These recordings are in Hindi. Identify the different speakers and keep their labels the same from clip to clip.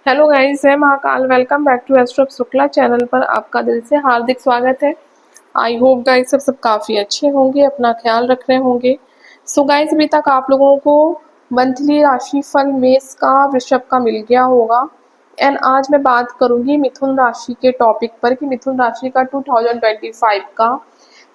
Speaker 1: हेलो गाइस, मैं Mahakal. Welcome back to astro Shukla channel पर आपका दिल से हार्दिक स्वागत है। आई होप गाइस सब काफ़ी अच्छे होंगे, अपना ख्याल रख रहे होंगे। सो गाइस, अभी तक आप लोगों को मंथली राशिफल मेष का, वृषभ का मिल गया होगा। एंड आज मैं बात करूंगी मिथुन राशि के टॉपिक पर कि मिथुन राशि का 2025 का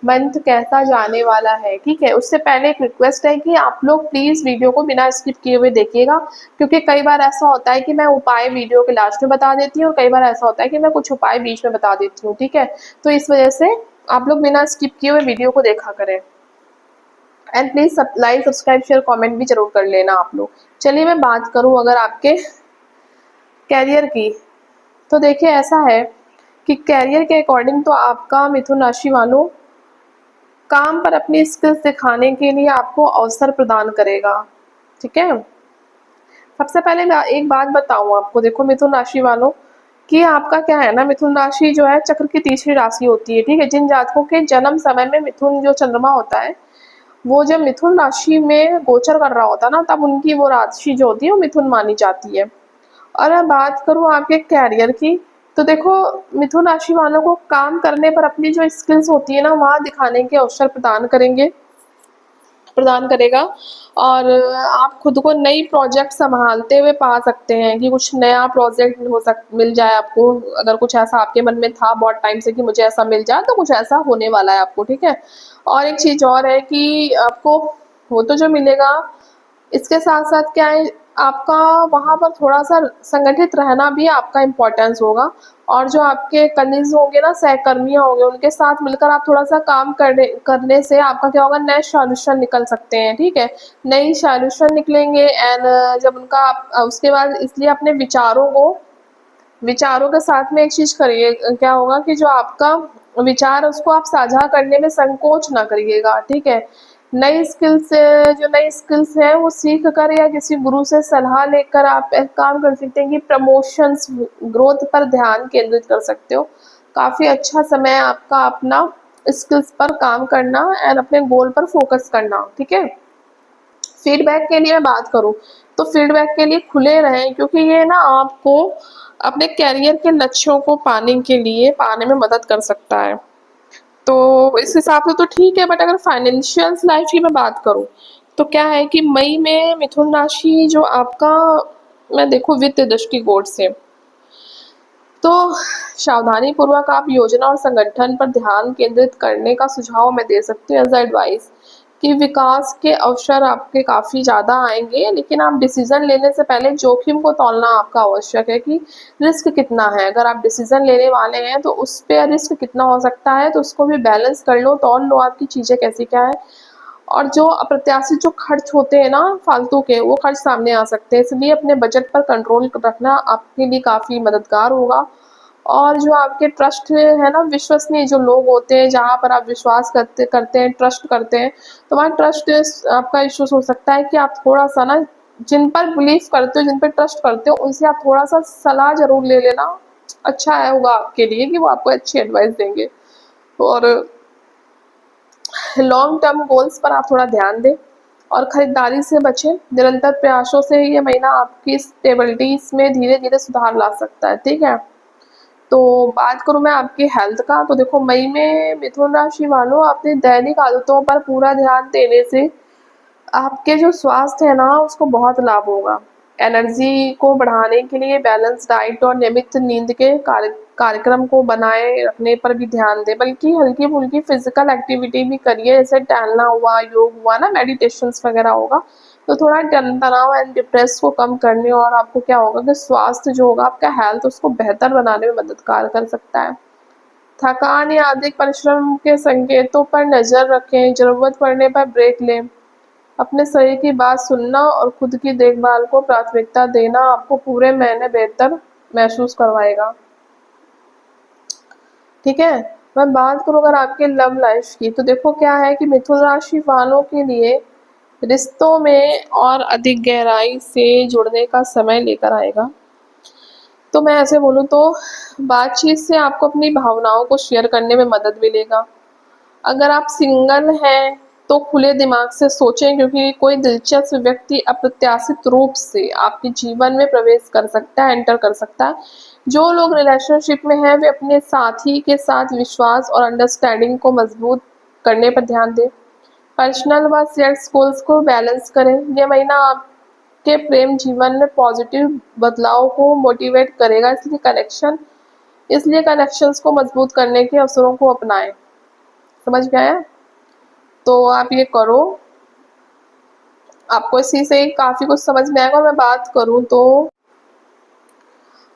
Speaker 1: मंथ कैसा जाने वाला है। ठीक है, उससे पहले एक रिक्वेस्ट है कि आप लोग प्लीज़ वीडियो को बिना स्किप किए हुए देखिएगा, क्योंकि कई बार ऐसा होता है कि मैं उपाय वीडियो के लास्ट में बता देती हूँ और कई बार ऐसा होता है कि मैं कुछ उपाय बीच में बता देती हूँ। ठीक है, तो इस वजह से आप लोग बिना स्किप किए हुए वीडियो को देखा करें। And please like, subscribe, share, comment भी जरूर कर लेना आप लोग। चलिए मैं बात करूँ अगर आपके कैरियर की, तो देखिए ऐसा है कि कैरियर के अकॉर्डिंग तो आपका मिथुन राशि वालों काम पर अपनी स्किल्स दिखाने के लिए आपको अवसर प्रदान करेगा। ठीक है, सबसे पहले मैं एक बात बताऊं आपको। देखो मिथुन राशि वालों कि आपका क्या है ना, मिथुन राशि जो है चक्र की तीसरी राशि होती है। ठीक है, जिन जातकों के जन्म समय में मिथुन जो चंद्रमा होता है वो जब मिथुन राशि में गोचर कर रहा होता है ना, तब उनकी वो राशि जो होती है वो मिथुन मानी जाती है। और अब बात करूँ आपके कैरियर की, तो देखो मिथुन राशि वालों को काम करने पर अपनी जो स्किल्स होती है ना वहाँ दिखाने के अवसर प्रदान करेगा। और आप खुद को नई प्रोजेक्ट संभालते हुए पा सकते हैं कि कुछ नया प्रोजेक्ट मिल जाए आपको। अगर कुछ ऐसा आपके मन में था बहुत टाइम से कि मुझे ऐसा मिल जाए, तो कुछ ऐसा होने वाला है आपको। ठीक है, और एक चीज़ और है कि आपको वो तो जो मिलेगा, इसके साथ साथ क्या है, आपका वहाँ पर थोड़ा सा संगठित रहना भी आपका इम्पोर्टेंस होगा। और जो आपके कलीग्स होंगे ना, सहकर्मियाँ होंगे, उनके साथ मिलकर आप थोड़ा सा काम करने से आपका क्या होगा, नए सॉल्यूशन निकल सकते हैं। ठीक है, नई सॉल्यूशन निकलेंगे। एंड जब उनका आप उसके बाद इसलिए अपने विचारों के साथ में एक चीज़ करिए, क्या होगा कि जो आपका विचार है उसको आप साझा करने में संकोच ना करिएगा। ठीक है, नई स्किल्स है वो सीख कर या किसी गुरु से सलाह लेकर आप एक काम कर सकते हैं कि प्रमोशंस, ग्रोथ पर ध्यान केंद्रित कर सकते हो। काफ़ी अच्छा समय है आपका अपना स्किल्स पर काम करना एंड अपने गोल पर फोकस करना। ठीक है, फीडबैक के लिए मैं बात करूँ तो फीडबैक के लिए खुले रहें, क्योंकि ये ना आपको अपने कैरियर के लक्ष्यों को पाने में मदद कर सकता है। तो इस हिसाब से तो ठीक है, बट अगर फाइनेंशियल लाइफ की मैं बात करूँ तो क्या है कि मई में मिथुन राशि जो आपका, मैं देखूँ वित्त दृष्टिकोण से, तो सावधानी पूर्वक आप योजना और संगठन पर ध्यान केंद्रित करने का सुझाव मैं दे सकती हूँ एज एडवाइस। कि विकास के अवसर आपके काफ़ी ज़्यादा आएंगे, लेकिन आप डिसीजन लेने से पहले जोखिम को तौलना आपका आवश्यक है कि रिस्क कितना है। अगर आप डिसीजन लेने वाले हैं तो उस पर रिस्क कितना हो सकता है, तो उसको भी बैलेंस कर लो, तौल लो आपकी चीज़ें कैसी क्या है। और जो अप्रत्याशित जो खर्च होते हैं ना फालतू के, वो खर्च सामने आ सकते हैं, इसलिए अपने बजट पर कंट्रोल रखना आपके लिए काफ़ी मददगार होगा। और जो आपके ट्रस्ट है ना, विश्वसनीय जो लोग होते हैं, जहाँ पर आप विश्वास करते हैं, ट्रस्ट करते हैं, तो वहाँ ट्रस्ट आपका इश्यूज हो सकता है कि आप थोड़ा सा ना, जिन पर बिलीव करते हो, जिन पर ट्रस्ट करते हो, उनसे आप थोड़ा सा सलाह जरूर ले लेना। अच्छा है होगा आपके लिए कि वो आपको अच्छी एडवाइस देंगे। और लॉन्ग टर्म गोल्स पर आप थोड़ा ध्यान दें और खरीदारी से बचें। निरंतर प्रयासों से ये महीना आपकी स्टेबिलिटी में धीरे धीरे सुधार ला सकता है। ठीक है, तो बात करूँ मैं आपकी हेल्थ का, तो देखो मई में मिथुन राशि वालों अपनी दैनिक आदतों पर पूरा ध्यान देने से आपके जो स्वास्थ्य है ना उसको बहुत लाभ होगा। एनर्जी को बढ़ाने के लिए बैलेंस डाइट और नियमित नींद के कार्यक्रम को बनाए रखने पर भी ध्यान दें, बल्कि हल्की फुल्की फिजिकल एक्टिविटी भी करिए, जैसे टहलना हुआ, योग हुआ ना, मेडिटेशंस वगैरह होगा, तो थोड़ा तनाव एंड डिप्रेस को कम करने और आपको क्या होगा कि स्वास्थ्य जो होगा आपका हेल्थ उसको बेहतर बनाने में मददगार कर सकता है। थकान या अधिक परिश्रम के संकेतों पर नजर रखें, जरूरत पड़ने पर ब्रेक लें। अपने शरीर की बात सुनना और खुद की देखभाल को प्राथमिकता देना आपको पूरे महीने बेहतर महसूस करवाएगा। ठीक है, मैं बात करूँ अगर आपके लव लाइफ की, तो देखो क्या है कि मिथुन राशि वालों के लिए रिश्तों में और अधिक गहराई से जुड़ने का समय लेकर आएगा। तो मैं ऐसे बोलूँ तो बातचीत से आपको अपनी भावनाओं को शेयर करने में मदद मिलेगा। अगर आप सिंगल हैं तो खुले दिमाग से सोचें, क्योंकि कोई दिलचस्प व्यक्ति अप्रत्याशित रूप से आपके जीवन में प्रवेश कर सकता है, एंटर कर सकता है। जो लोग रिलेशनशिप में हैं वे अपने साथी के साथ विश्वास और अंडरस्टैंडिंग को मजबूत करने पर ध्यान दें। पर्सनल व शेयर्ड गोल्स को बैलेंस करें। यह महीना आपके प्रेम जीवन में पॉजिटिव बदलाव को मोटिवेट करेगा, इसलिए कनेक्शंस को मजबूत करने के अवसरों को अपनाएं। समझ गए? तो आप ये करो, आपको इसी से काफ़ी कुछ समझ में आएगा। मैं बात करूँ तो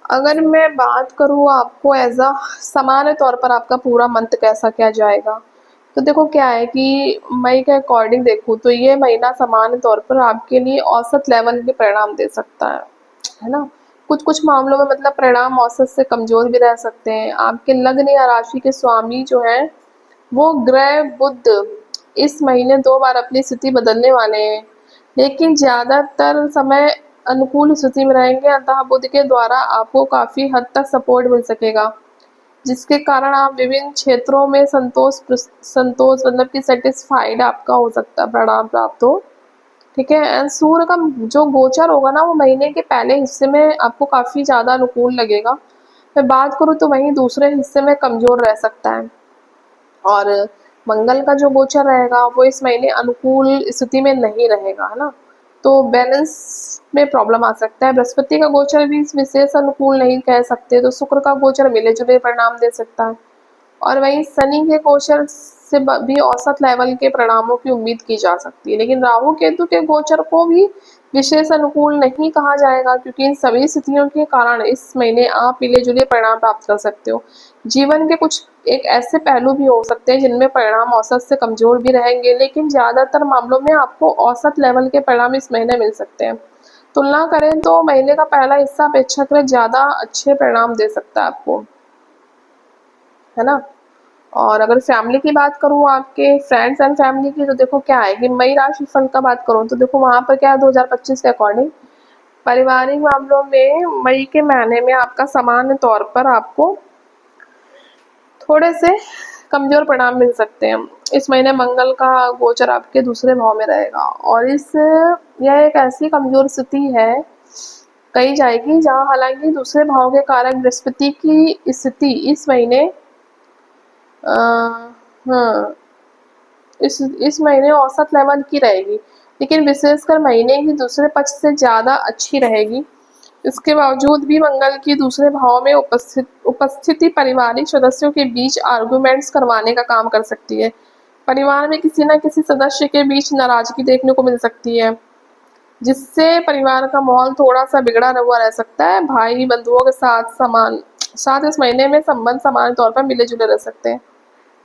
Speaker 1: अगर मैं बात करूँ आपको एज अ सामान्य तौर पर आपका पूरा मंथ कैसा क्या जाएगा, तो देखो क्या है कि मई के अकॉर्डिंग देखूँ तो ये महीना सामान्य तौर पर आपके लिए औसत लेवल के परिणाम दे सकता है ना। कुछ कुछ मामलों में मतलब परिणाम औसत से कमज़ोर भी रह सकते हैं। आपके लग्न या राशि के स्वामी जो हैं वो ग्रह बुध इस महीने 2 बार अपनी स्थिति बदलने वाले हैं, लेकिन ज़्यादातर समय अनुकूल स्थिति में रहेंगे। अतः बुध के द्वारा आपको काफ़ी हद तक सपोर्ट मिल सकेगा, जिसके कारण आप विभिन्न क्षेत्रों में संतोष मतलब कि सेटिस्फाइड आपका हो सकता है, परिणाम प्राप्त हो। ठीक है। एंड सूर्य का जो गोचर होगा ना वो महीने के पहले हिस्से में आपको काफ़ी ज़्यादा अनुकूल लगेगा। मैं बात करूँ तो वहीं दूसरे हिस्से में कमज़ोर रह सकता है। और मंगल का जो गोचर रहेगा वो इस महीने अनुकूल स्थिति में नहीं रहेगा, है ना। तो बैलेंस में प्रॉब्लम आ सकता है। बृहस्पति का गोचर भी विशेष अनुकूल नहीं कह सकते, तो शुक्र का गोचर मिले जुले परिणाम दे सकता है। और वहीं शनि के गोचर से भी औसत लेवल के परिणामों की उम्मीद की जा सकती है, लेकिन राहु केतु के गोचर को भी विशेष अनुकूल नहीं कहा जाएगा, क्योंकि इन सभी स्थितियों के कारण इस महीने आप मिले जुले परिणाम प्राप्त कर सकते हो। जीवन के कुछ एक ऐसे पहलू भी हो सकते हैं जिनमें परिणाम औसत से कमजोर भी रहेंगे, लेकिन ज़्यादातर मामलों में आपको औसत लेवल के परिणाम इस महीने मिल सकते हैं। तुलना करें तो महीने का पहला हिस्सा अपेक्षाकृत ज़्यादा अच्छे परिणाम दे सकता है आपको, है ना। और अगर फैमिली की बात करूँ, आपके फ्रेंड्स एंड फैमिली की, तो देखो क्या है कि मई राशि फल का बात करूँ तो देखो वहाँ पर क्या है 2025 के अकॉर्डिंग पारिवारिक मामलों में मई के महीने में आपका सामान्य तौर पर आपको थोड़े से कमजोर परिणाम मिल सकते हैं। इस महीने मंगल का गोचर आपके दूसरे भाव में रहेगा, और यह एक ऐसी कमजोर स्थिति है कही जाएगी जहाँ हालांकि दूसरे भाव के कारक बृहस्पति की स्थिति इस महीने हाँ इस महीने औसत लेवल की रहेगी, लेकिन विशेषकर महीने की दूसरे पक्ष से ज़्यादा अच्छी रहेगी। इसके बावजूद भी मंगल की दूसरे भाव में उपस्थिति पारिवारिक सदस्यों के बीच आर्गुमेंट्स करवाने का काम कर सकती है। परिवार में किसी न किसी सदस्य के बीच नाराजगी देखने को मिल सकती है, जिससे परिवार का माहौल थोड़ा सा बिगड़ा हुआ रह सकता है। भाई बंधुओं के साथ इस महीने में संबंध सामान्य तौर पर मिले जुले रह सकते हैं।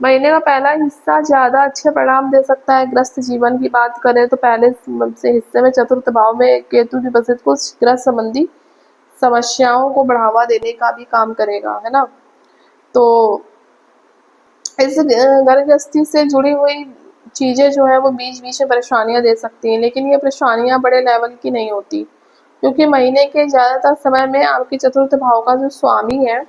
Speaker 1: महीने का पहला हिस्सा ज़्यादा अच्छे परिणाम दे सकता है। ग्रस्त जीवन की बात करें तो पहले से हिस्से में चतुर्थ भाव में केतु की उपस्थिति कुछ ग्रस्त संबंधी समस्याओं को बढ़ावा देने का भी काम करेगा, है ना। तो इस घर गृहस्थी से जुड़ी हुई चीज़ें जो है वो बीच बीच में परेशानियां दे सकती हैं, लेकिन ये परेशानियां बड़े लेवल की नहीं होती, क्योंकि महीने के ज़्यादातर समय में आपके चतुर्थ भाव का जो स्वामी है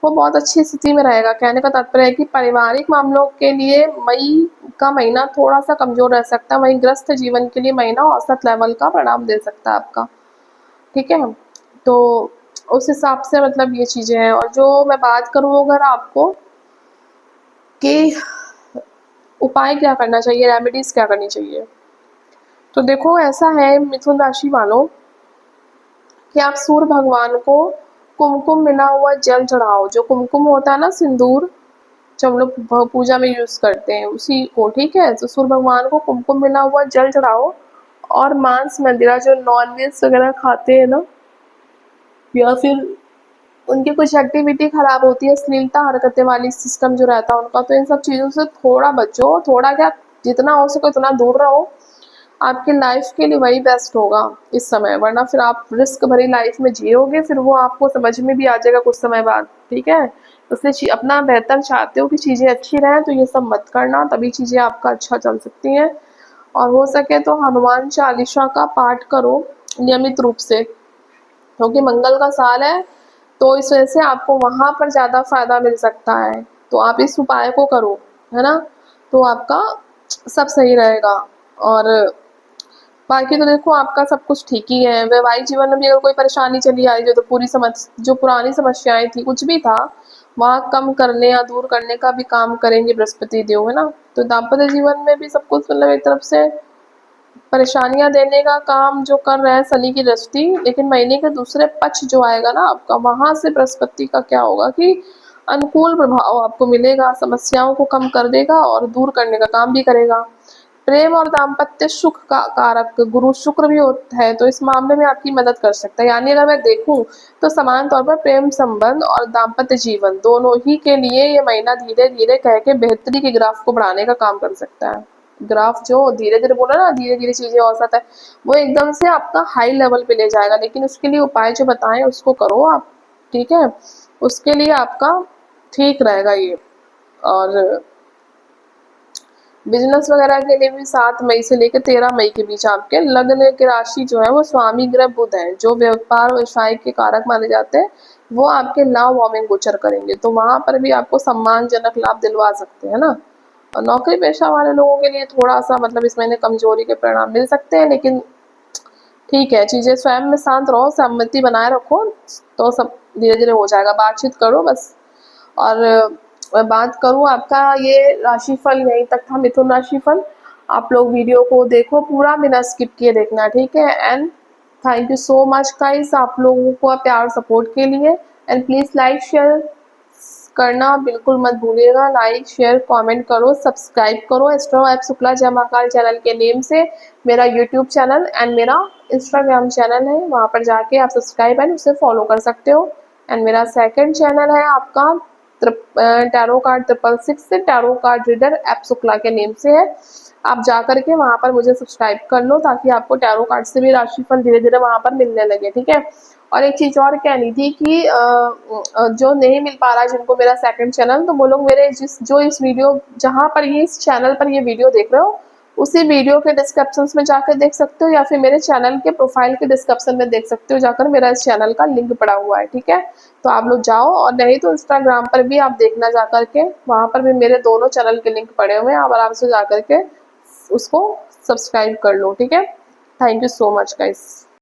Speaker 1: वो बहुत अच्छी स्थिति में रहेगा। कहने का तात्पर्य है कि पारिवारिक मामलों के लिए मई का महीना थोड़ा सा कमजोर रह सकता है, वहीं ग्रस्त जीवन के लिए महीना औसत लेवल का परिणाम दे सकता है आपका। ठीक है। तो उस हिसाब से मतलब ये चीज़ें हैं। और जो मैं बात करूँ अगर आपको कि उपाय क्या करना चाहिए, रेमेडीज क्या करनी चाहिए, तो देखो ऐसा है मिथुन राशि वालों कि आप सूर्य भगवान को कुमकुम मिला हुआ जल चढ़ाओ। जो कुमकुम होता है ना, सिंदूर, जो हम लोग पूजा में यूज करते हैं उसी को। ठीक है। तो सूर्य भगवान को कुमकुम मिला हुआ जल चढ़ाओ, और मांस मंदिरा जो नॉनवेज वगैरह खाते हैं ना, या फिर उनकी कुछ एक्टिविटी खराब होती है, अश्लीलता हरकतें वाली सिस्टम जो रहता है उनका, तो इन सब चीज़ों से थोड़ा बचो। थोड़ा क्या, जितना हो सके उतना दूर रहो। आपकी लाइफ के लिए वही बेस्ट होगा इस समय, वरना फिर आप रिस्क भरी लाइफ में जियोगे, फिर वो आपको समझ में भी आ जाएगा कुछ समय बाद। ठीक है। इसलिए अपना बेहतर चाहते हो कि चीज़ें अच्छी रहें तो ये सब मत करना, तभी चीज़ें आपका अच्छा चल सकती हैं। और हो सके तो हनुमान चालीसा का पाठ करो नियमित रूप से, क्योंकि मंगल का साल है, तो इस वजह से आपको वहाँ पर ज़्यादा फायदा मिल सकता है। तो आप इस उपाय को करो, है ना। तो आपका सब सही रहेगा। और बाकी तो देखो आपका सब कुछ ठीक ही है। वैवाहिक जीवन में भी अगर कोई परेशानी चली आ रही है तो जो पुरानी समस्याएं थी, कुछ भी था, वहाँ कम करने या दूर करने का भी काम करेंगे बृहस्पति देव, है ना। तो दाम्पत्य जीवन में भी सब कुछ मतलब एक तरफ से परेशानियां देने का काम जो कर रहा है शनि की दृष्टि, लेकिन महीने के दूसरे पक्ष जो आएगा ना आपका, वहां से बृहस्पति का क्या होगा कि अनुकूल प्रभाव आपको मिलेगा, समस्याओं को कम कर देगा और दूर करने का काम भी करेगा। प्रेम और दाम्पत्य सुख का कारक गुरु शुक्र भी होता है, तो इस मामले में आपकी मदद कर सकता है। यानी अगर मैं देखूं तो समान तौर पर प्रेम संबंध और दाम्पत्य जीवन दोनों ही के लिए ये महीना धीरे धीरे कह के बेहतरी के ग्राफ को बढ़ाने का काम कर सकता है। ग्राफ जो धीरे धीरे बोला ना, धीरे धीरे चीजें औसत है, वो एकदम से आपका हाई लेवल पे ले जाएगा। लेकिन उसके लिए उपाय जो बताएं उसको करो आप, ठीक है। उसके लिए आपका ठीक रहेगा ये। और बिजनेस वगैरह के लिए भी 7 मई से लेकर 13 मई के बीच आपके लग्न की राशि जो है वो स्वामी ग्रह बुध है, जो व्यापार व्यवसाय के कारक माने जाते हैं, वो आपके लाभ भाव में गोचर करेंगे। तो वहां पर भी आपको सम्मानजनक लाभ दिलवा सकते हैं ना। और नौकरी पेशा वाले लोगों के लिए थोड़ा सा मतलब इस महीने कमजोरी के परिणाम मिल सकते हैं, लेकिन ठीक है, चीजें स्वयं में शांत रहो, सहमति बनाए रखो, तो सब धीरे धीरे हो जाएगा। बातचीत करो बस। और मैं बात करूं आपका ये राशिफल यहीं तक था, मिथुन राशिफल। आप लोग वीडियो को देखो पूरा, बिना स्किप किए देखना, ठीक है। And thank you so much guys आप लोगों को प्यार सपोर्ट के लिए। एंड प्लीज लाइक शेयर करना बिल्कुल मत भूलिएगा। लाइक शेयर कमेंट करो, सब्सक्राइब करो एस्ट्रो ऐप शुक्ला जय महाकाल चैनल के नेम से। मेरा यूट्यूब चैनल एंड मेरा इंस्टाग्राम चैनल है, वहाँ पर जाके आप सब्सक्राइब एंड उसे फॉलो कर सकते हो। एंड मेरा सेकंड चैनल है आपका टैरो कार्ड 666 से tarot card reader app Shukla के नेम से है। आप जा करके वहाँ पर मुझे सब्सक्राइब कर लो, ताकि आपको टैरो कार्ड से भी राशिफल धीरे धीरे वहाँ पर मिलने लगे, ठीक है। और एक चीज और कहनी थी कि जो नहीं मिल पा रहा जिनको मेरा सेकंड चैनल, तो वो लोग मेरे जो इस वीडियो जहाँ पर ये इस चैनल पर ये वीडियो देख रहे हो, उसी वीडियो के डिस्क्रिप्शन में जाकर देख सकते हो, या फिर मेरे चैनल के प्रोफाइल के डिस्क्रिप्शन में देख सकते हो जाकर, मेरा इस चैनल का लिंक पड़ा हुआ है, ठीक है। तो आप लोग जाओ, और नहीं तो इंस्टाग्राम पर भी आप देखना जा करके, वहाँ पर भी मेरे दोनों चैनल के लिंक पड़े हुए हैं, आप आराम से जा करके उसको सब्सक्राइब कर लो, ठीक है। Thank you so much guys.